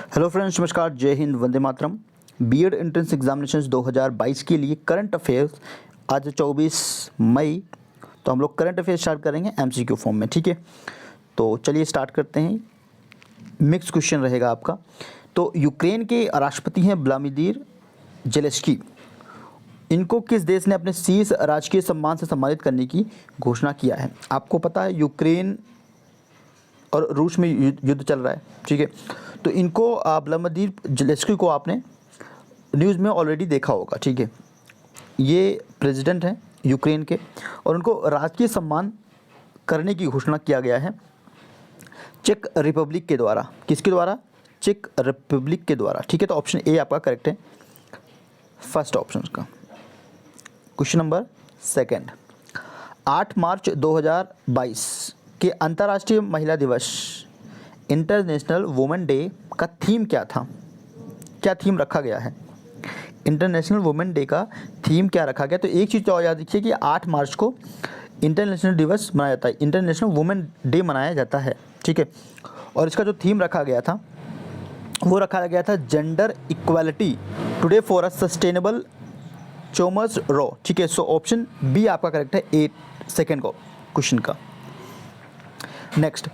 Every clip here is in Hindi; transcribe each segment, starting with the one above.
हेलो फ्रेंड्स, नमस्कार, जय Hind, Vande Mataram. BEd entrance examinations 2022 के लिए करंट अफेयर्स आज 24 मई। तो हम लोग करंट अफेयर्स स्टार्ट करेंगे एमसीक्यू फॉर्म में, ठीक है। तो चलिए स्टार्ट करते हैं। मिक्स क्वेश्चन रहेगा आपका। तो यूक्रेन के राष्ट्रपति हैं व्लादिमीर जेलेंस्की। इनको किस देश ने अपने शीर्ष राजकीय सम्मान से सम्मानित करने की घोषणा किया है? आपको पता है यूक्रेन और रूस में युद्ध चल रहा है, ठीक है। तो इनको व्लादिमीर जेलेंस्की को आपने न्यूज़ में ऑलरेडी देखा होगा, ठीक है। ये प्रेसिडेंट हैं यूक्रेन के और उनको राजकीय सम्मान करने की घोषणा किया गया है चेक रिपब्लिक के द्वारा। किसके द्वारा? चेक रिपब्लिक के द्वारा, ठीक है। तो ऑप्शन ए आपका करेक्ट है, फर्स्ट ऑप्शन का। क्वेश्चन नंबर सेकंड, 8 मार्च 2022 के अंतर्राष्ट्रीय महिला दिवस इंटरनेशनल वुमेन डे का थीम क्या था? क्या थीम रखा गया है? इंटरनेशनल वुमेन डे का थीम क्या रखा गया? तो एक चीज़ तो याद रखिए कि 8 मार्च को इंटरनेशनल दिवस मनाया जाता है, इंटरनेशनल वुमेन डे मनाया जाता है, ठीक है। और इसका जो थीम रखा गया था वो रखा गया था gender equality today for a sustainable tomorrow, ठीक है। सो ऑप्शन बी आपका करेक्ट है, 8 सेकेंड को क्वेश्चन का। नेक्स्ट,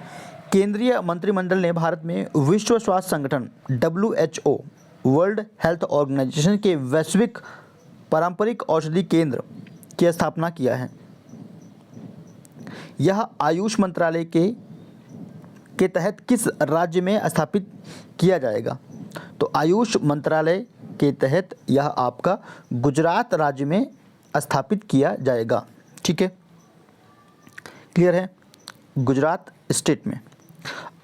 केंद्रीय मंत्रिमंडल ने भारत में विश्व स्वास्थ्य संगठन WHO वर्ल्ड हेल्थ ऑर्गेनाइजेशन के वैश्विक पारंपरिक औषधि केंद्र की स्थापना किया है। यह आयुष मंत्रालय के तहत किस राज्य में स्थापित किया जाएगा? तो आयुष मंत्रालय के तहत यह आपका गुजरात राज्य में स्थापित किया जाएगा, ठीक है। क्लियर है? गुजरात स्टेट में।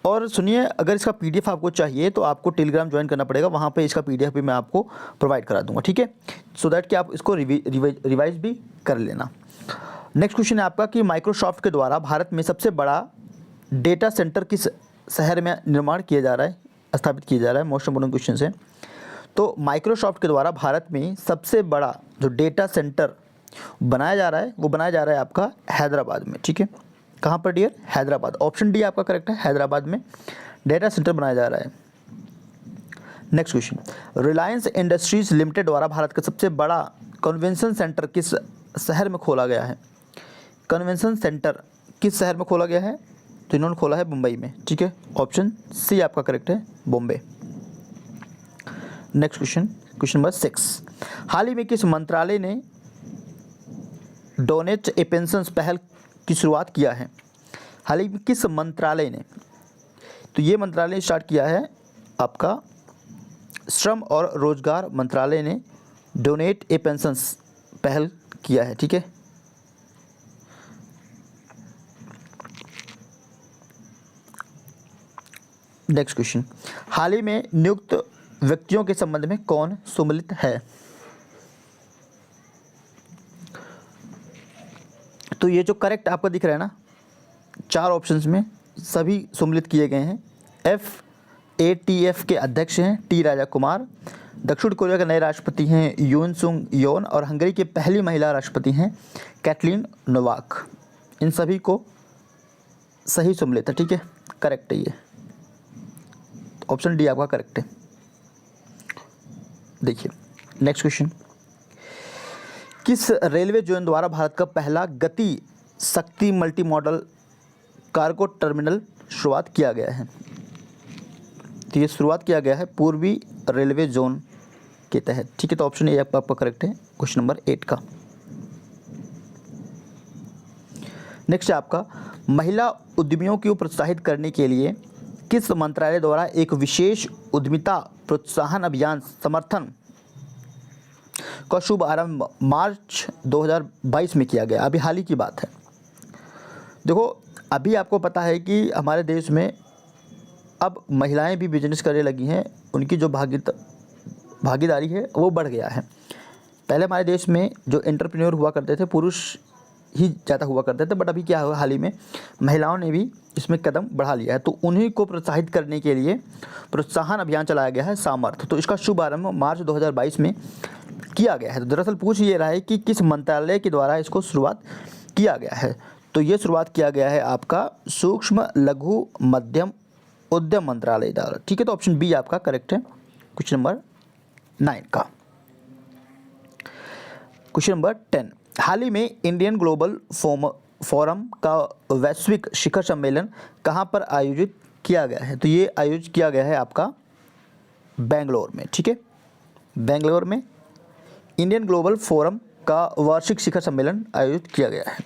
और सुनिए, अगर इसका पीडीएफ आपको चाहिए तो आपको टेलीग्राम ज्वाइन करना पड़ेगा, वहाँ पे इसका पीडीएफ भी मैं आपको प्रोवाइड करा दूंगा, ठीक है। सो दैट कि आप इसको रिवाइज भी कर लेना। नेक्स्ट क्वेश्चन है आपका कि माइक्रोसॉफ्ट के द्वारा भारत में सबसे बड़ा डेटा सेंटर किस शहर में निर्माण किया जा रहा है, स्थापित किया जा रहा है? मोस्ट इंपोर्टेंट क्वेश्चन है। तो माइक्रोसॉफ्ट के द्वारा भारत में सबसे बड़ा जो डेटा सेंटर बनाया जा रहा है वो बनाया जा रहा है आपका हैदराबाद में, ठीक है। कहाँ पर डियर? हैदराबाद। ऑप्शन डी आपका करेक्ट है, हैदराबाद में डेटा सेंटर बनाया जा रहा है। Next question, Reliance industries limited द्वारा भारत का सबसे बड़ा कन्वेंशन सेंटर किस शहर में खोला गया है? कन्वेंशन सेंटर किस शहर में खोला गया है? तो इन्होंने खोला है मुंबई में, ठीक है। ऑप्शन सी आपका करेक्ट है, Bombay. Next question, question number 6, हाल ही में किस मंत्रालय ने डोनेट ए पेंशन पहल की शुरुआत किया है? हाल ही में किस मंत्रालय ने? तो ये मंत्रालय स्टार्ट किया है आपका श्रम और रोजगार मंत्रालय ने डोनेट ए पेंशन पहल किया है, ठीक है। नेक्स्ट क्वेश्चन, हाल ही में नियुक्त व्यक्तियों के संबंध में कौन सम्मिलित है? तो ये जो करेक्ट आपका दिख रहा है ना, 4 ऑप्शंस में सभी सम्मिलित किए गए हैं। FATF के अध्यक्ष हैं टी राजा कुमार, दक्षिण कोरिया के नए राष्ट्रपति हैं यून सुंग योन और हंगरी की पहली महिला राष्ट्रपति हैं कैटलीन नोवाक। इन सभी को सही सम्मिलित है, ठीक है, करेक्ट है ये। ऑप्शन डी आपका करेक्ट है। देखिए नेक्स्ट क्वेश्चन, किस रेलवे जोन द्वारा भारत का पहला गति शक्ति मल्टी मॉडल कार्गो टर्मिनल शुरुआत किया गया है? तो ये शुरुआत किया गया है पूर्वी रेलवे जोन के तहत, ठीक है। तो ऑप्शन ए आपका करेक्ट है, क्वेश्चन नंबर 8 का। नेक्स्ट है आपका, महिला उद्यमियों को प्रोत्साहित करने के लिए किस मंत्रालय द्वारा एक विशेष उद्यमिता प्रोत्साहन अभियान समर्थन का शुभ आरंभ मार्च 2022 में किया गया? अभी हाल ही की बात है। देखो, अभी आपको पता है कि हमारे देश में अब महिलाएं भी बिजनेस करने लगी हैं, उनकी जो भागीदारी है वो बढ़ गया है। पहले हमारे देश में जो एंटरप्रेन्योर हुआ करते थे पुरुष ही ज़्यादा हुआ करते थे, बट अभी क्या हुआ, हाल ही में महिलाओं ने भी इसमें कदम बढ़ा लिया है। तो उन्हीं को प्रोत्साहित करने के लिए प्रोत्साहन अभियान चलाया गया है सामर्थ्य। तो इसका शुभ आरंभ मार्च 2022 में किया गया है। तो दरअसल पूछ ये रहा है कि किस मंत्रालय के द्वारा इसको शुरुआत किया गया है? तो ये शुरुआत किया गया है आपका सूक्ष्म लघु मध्यम उद्यम मंत्रालय द्वारा, ठीक है। तो ऑप्शन बी आपका करेक्ट है क्वेश्चन नंबर 9 का। क्वेश्चन नंबर 10, हाल ही में इंडियन ग्लोबल फोरम का वैश्विक शिखर सम्मेलन कहाँ पर आयोजित किया गया है? तो ये आयोजित किया गया है आपका बेंगलोर में, ठीक है। बेंगलोर में इंडियन ग्लोबल फोरम का वार्षिक शिखर सम्मेलन आयोजित किया गया है।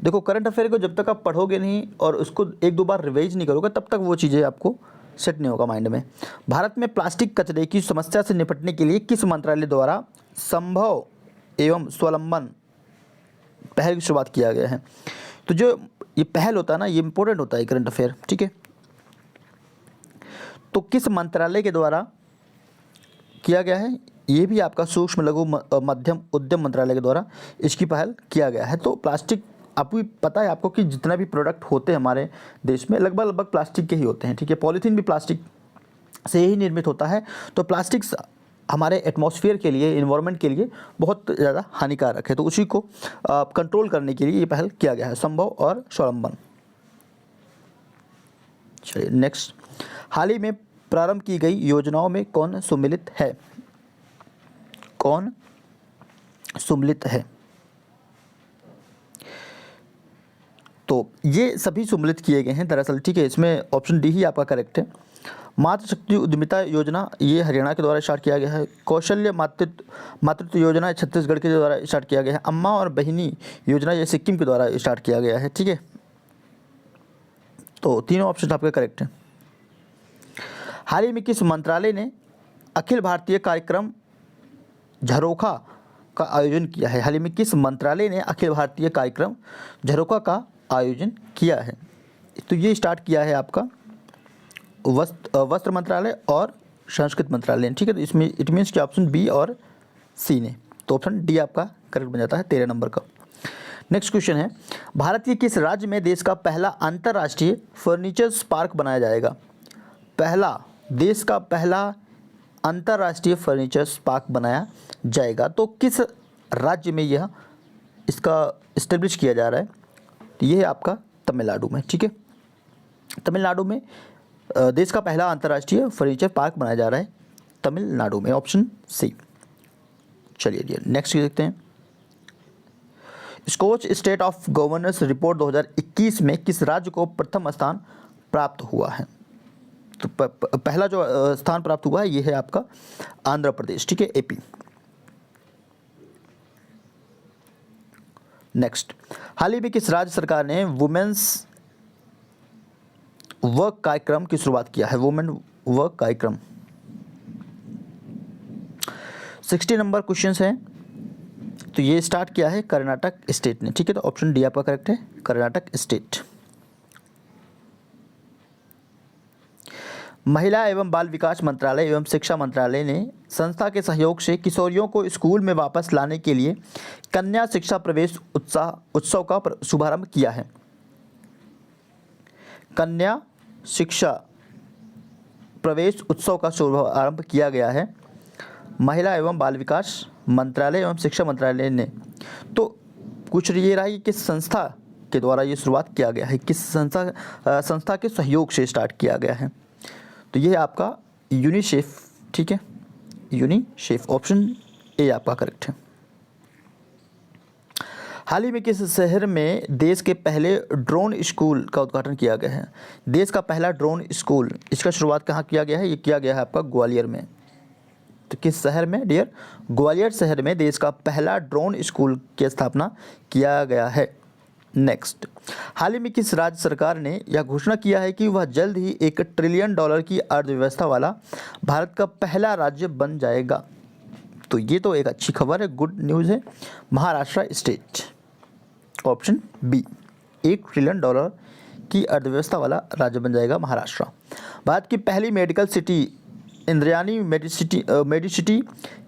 देखो, करंट अफेयर को जब तक आप पढ़ोगे नहीं और उसको एक दो बार रिवाइज नहीं करोगे तब तक वो चीज़ें आपको सेट नहीं होगा माइंड में। भारत में प्लास्टिक कचरे की समस्या से निपटने के लिए किस मंत्रालय द्वारा संभव एवं स्वावलंबन पहल की शुरुआत किया गया है? तो जो ये पहल होता है ना, ये इंपॉर्टेंट होता है करंट अफेयर, ठीक है। तो किस मंत्रालय के द्वारा किया गया है? ये भी आपका सूक्ष्म लघु मध्यम उद्यम मंत्रालय के द्वारा इसकी पहल किया गया है। तो प्लास्टिक, आपको भी पता है आपको कि जितना भी प्रोडक्ट होते हैं हमारे देश में लगभग प्लास्टिक के ही होते हैं, ठीक है। पॉलीथीन भी प्लास्टिक से ही निर्मित होता है। तो प्लास्टिक हमारे एटमॉस्फेयर के लिए, इन्वायरमेंट के लिए बहुत ज़्यादा हानिकारक है। तो उसी को कंट्रोल करने के लिए ये पहल किया गया है, संभव और स्वावलंबन। चलिए नेक्स्ट, हाल ही में प्रारंभ की गई योजनाओं में कौन सम्मिलित है? कौन सम्मिलित है? तो ये सभी सम्मिलित किए गए हैं दरअसल, ठीक है। इसमें ऑप्शन डी ही आपका करेक्ट है। मातृशक्ति उद्यमिता योजना ये हरियाणा के द्वारा स्टार्ट किया गया है। कौशल्य मातृत्व योजना छत्तीसगढ़ के द्वारा स्टार्ट किया गया है। अम्मा और बहिनी योजना ये सिक्किम के द्वारा स्टार्ट किया गया है, ठीक है। तो तीनों ऑप्शन आपके करेक्ट हैं। हाल ही में किस मंत्रालय ने अखिल भारतीय कार्यक्रम झरोखा का आयोजन किया है? हाल ही में किस मंत्रालय ने अखिल भारतीय कार्यक्रम झरोखा का आयोजन किया है? तो ये स्टार्ट किया है आपका वस्त्र मंत्रालय और संस्कृति मंत्रालय ने, ठीक है। तो इसमें इट मीन्स कि ऑप्शन बी और सी ने, तो ऑप्शन डी आपका करेक्ट बन जाता है 13 नंबर का। नेक्स्ट क्वेश्चन है, भारत के किस राज्य में देश का पहला अंतर्राष्ट्रीय फर्नीचर पार्क बनाया जाएगा? देश का पहला अंतर्राष्ट्रीय फर्नीचर पार्क बनाया जाएगा, तो किस राज्य में यह इसका इस्टेब्लिश किया जा रहा है? तो यह है आपका तमिलनाडु में, ठीक है। तमिलनाडु में देश का पहला अंतर्राष्ट्रीय फर्नीचर पार्क बनाया जा रहा है तमिलनाडु में, ऑप्शन सी। चलिए नेक्स्ट देखते हैं, Scotch state of governance report 2021 में किस राज्य को प्रथम स्थान प्राप्त हुआ है? तो पहला जो स्थान प्राप्त हुआ है ये है आपका आंध्र प्रदेश, ठीक है, एपी। नेक्स्ट, हाल ही में किस राज्य सरकार ने वुमेन्स वर्क कार्यक्रम की शुरुआत किया है? वुमेन वर्क कार्यक्रम 60 नंबर क्वेश्चन है। तो ये स्टार्ट किया है कर्नाटक स्टेट ने, ठीक है। तो ऑप्शन डी आपका करेक्ट है, कर्नाटक स्टेट। महिला एवं बाल विकास मंत्रालय एवं शिक्षा मंत्रालय ने संस्था के सहयोग से किशोरियों को स्कूल में वापस लाने के लिए कन्या शिक्षा प्रवेश उत्सव का शुभारंभ किया है। कन्या शिक्षा प्रवेश उत्सव का शुभारंभ किया गया है महिला एवं बाल विकास मंत्रालय एवं शिक्षा मंत्रालय ने। तो कुछ ये रहा कि किस संस्था के द्वारा ये शुरुआत किया गया है, किस संस्था के सहयोग से स्टार्ट किया गया है? तो ये है आपका यूनिसेफ, ठीक है, यूनिसेफ, ऑप्शन ए आपका करेक्ट है। हाल ही में किस शहर में देश के पहले ड्रोन स्कूल का उद्घाटन किया गया है? देश का पहला ड्रोन स्कूल, इसका शुरुआत कहाँ किया गया है? ये किया गया है आपका ग्वालियर में। तो किस शहर में डियर? ग्वालियर शहर में देश का पहला ड्रोन स्कूल की स्थापना किया गया है। नेक्स्ट, हाल ही में किस राज्य सरकार ने यह घोषणा किया है कि वह जल्द ही $1 ट्रिलियन की अर्थव्यवस्था वाला भारत का पहला राज्य बन जाएगा? तो ये तो एक अच्छी खबर है, गुड न्यूज़ है। Maharashtra state, option B, $1 trillion की अर्थव्यवस्था वाला राज्य बन जाएगा महाराष्ट्र। भारत की पहली मेडिकल सिटी इंद्रायणी मेडिसिटी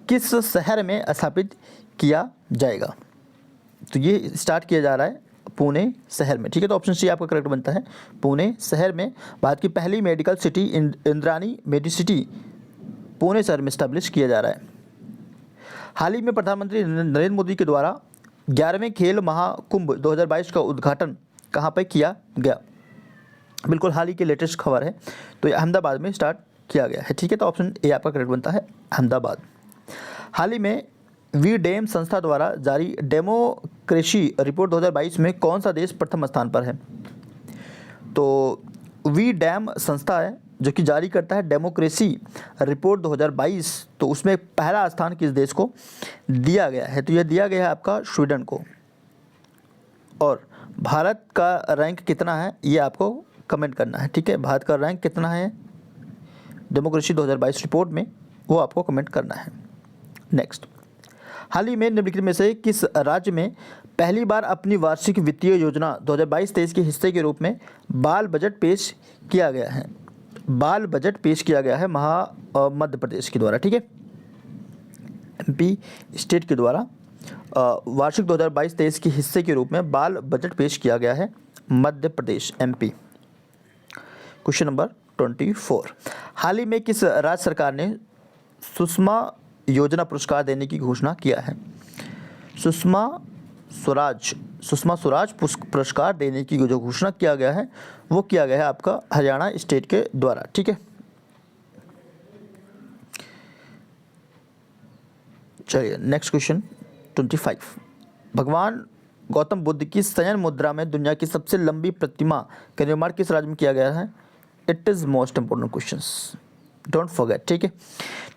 किस शहर में स्थापित किया जाएगा? तो ये स्टार्ट किया जा रहा है पुणे शहर में, ठीक है। तो ऑप्शन सी आपका करेक्ट बनता है, पुणे शहर में भारत की पहली मेडिकल सिटी इंद्रायणी मेडिसिटी पुणे शहर में स्टैब्लिश किया जा रहा है। हाल ही में प्रधानमंत्री नरेंद्र मोदी के द्वारा 11वें खेल महाकुंभ 2022 का उद्घाटन कहाँ पर किया गया, बिल्कुल हाल ही की लेटेस्ट खबर है। तो ये अहमदाबाद में स्टार्ट किया गया है, ठीक है। तो ऑप्शन ए आपका करेक्ट बनता है, अहमदाबाद। हाल ही में वी-डैम संस्था द्वारा जारी डेमोक्रेसी रिपोर्ट 2022 में कौन सा देश प्रथम स्थान पर है? तो वी-डैम संस्था है जो कि जारी करता है डेमोक्रेसी रिपोर्ट 2022, तो उसमें पहला स्थान किस देश को दिया गया है? तो यह दिया गया है आपका स्वीडन को। और भारत का रैंक कितना है ये आपको कमेंट करना है, ठीक है। भारत का रैंक कितना है डेमोक्रेसी 2022 रिपोर्ट में, वो आपको कमेंट करना है। नेक्स्ट, हाल ही में निम्नलिखित में से किस राज्य में पहली बार अपनी वार्षिक वित्तीय योजना 2022-23 के हिस्से के रूप में बाल बजट पेश किया गया है? बाल बजट पेश किया गया है मध्य प्रदेश के द्वारा, ठीक है। एमपी स्टेट के द्वारा वार्षिक 2022-23 के हिस्से के रूप में बाल बजट पेश किया गया है Madhya Pradesh, MP. Question number 24, हाल ही में किस राज्य सरकार ने सुषमा योजना पुरस्कार देने की घोषणा किया है? सुषमा स्वराज पुरस्कार देने की जो घोषणा किया गया है वो किया गया है आपका हरियाणा स्टेट के द्वारा, ठीक है। चलिए नेक्स्ट क्वेश्चन 25, भगवान गौतम बुद्ध की शयन मुद्रा में दुनिया की सबसे लंबी प्रतिमा का निर्माण किस राज्य में किया गया है? It is most important questions, don't forget, ठीक है।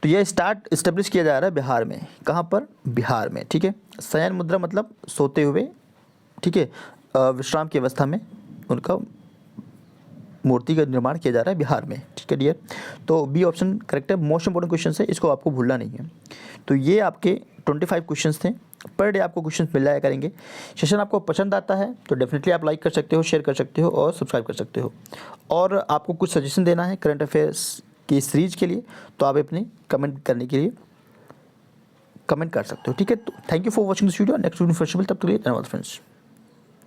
तो यह इस्टेब्लिश किया जा रहा है बिहार में। कहाँ पर? बिहार में, ठीक है। शयन मुद्रा मतलब सोते हुए, ठीक है, विश्राम की अवस्था में उनका मूर्ति का निर्माण किया जा रहा है बिहार में, ठीक है डियर। तो बी ऑप्शन करेक्ट है, मोस्ट इंपॉर्टेंट क्वेश्चन है, इसको आपको भूलना नहीं है। तो ये आपके 25 क्वेश्चंस थे, पर डे आपको क्वेश्चंस मिल जाया करेंगे। सेशन आपको पसंद आता है तो डेफिनेटली आप लाइक कर सकते हो, शेयर कर सकते हो और सब्सक्राइब कर सकते हो। और आपको कुछ सजेशन देना है करंट अफेयर्स की सीरीज के लिए तो आप अपने कमेंट करने के लिए कमेंट कर सकते हो, ठीक है। तो thank you for watching this video. Next video फिर से मिलते हैं, तब तक के लिए धन्यवाद फ्रेंड्स।